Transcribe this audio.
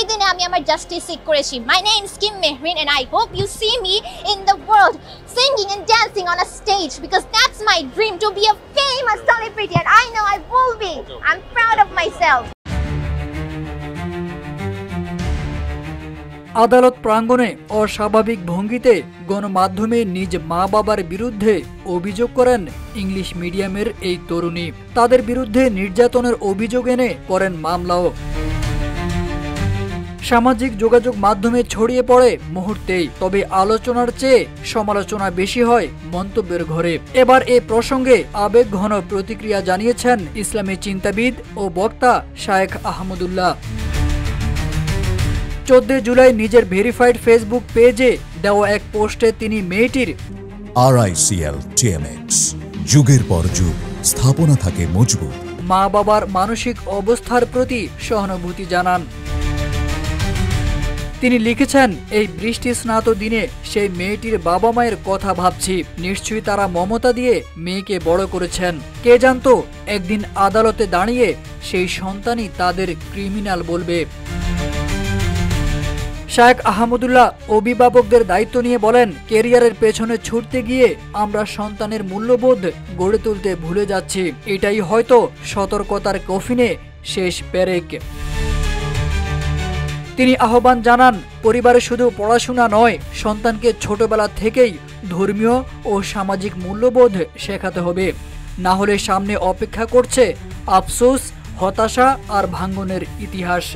সেই দিনে আমি আমার জাস্টিস সিক করেছি। My name is Kim Mehreen and I hope you see me in the world singing and dancing on a stage because that's my dream, to be a famous celebrity, and I know I will be. I'm proud of myself. আদালত প্রাঙ্গণে অস্বাভাবিক ভঙ্গিতে গণমাধ্যমে নিজ মা বাবার বিরুদ্ধে অভিযোগ করেন ইংলিশ মিডিয়ামের এই তরুণী। তাদের বিরুদ্ধে নির্যাতনের অভিযোগ এনে করেন মামলাও। সামাজিক যোগাযোগ মাধ্যমে ছড়িয়ে পড়ে মুহূর্তেই, তবে আলোচনার চেয়ে সমালোচনা বেশি হয় মন্তব্যের ঘরে। এবার এই প্রসঙ্গে আবেগঘন প্রতিক্রিয়া জানিয়েছেন ইসলামী চিন্তাবিদ ও বক্তা শায়েখ আহমদুল্লাহ। 14 জুলাই নিজের ভেরিফাইড ফেসবুক পেজে দেওয়া এক পোস্টে তিনি মেয়েটির RICL TMX যুগের পর যুগ স্থাপনা থাকে মজবুত মা বাবার মানসিক অবস্থার প্রতি সহানুভূতি জানান। তিনি লিখেছেন, এই বৃষ্টি স্নাত দিনে সেই মেয়েটির বাবা মায়ের কথা ভাবছি। নিশ্চয়ই তারা মমতা দিয়ে মেয়েকে বড় করেছেন। কে জানতো একদিন আদালতে দাঁড়িয়ে সেই সন্তানই তাদের ক্রিমিনাল বলবে। শায়েখ আহমদুল্লাহ অভিভাবকদের দায়িত্ব নিয়ে বলেন, ক্যারিয়ারের পেছনে ছুটতে গিয়ে আমরা সন্তানের মূল্যবোধ গড়ে তুলতে ভুলে যাচ্ছি। এটাই হয়তো সতর্কতার কফিনে শেষ পেরেক। তিনি আহ্বান জানান, পরিবারে শুধু পড়াশোনা নয়, সন্তানকে ছোটবেলা থেকেই ধর্মীয় ও সামাজিক মূল্যবোধ শেখাতে হবে। না হলে সামনে অপেক্ষা করছে আফসোস, হতাশা আর ভাঙনের ইতিহাস।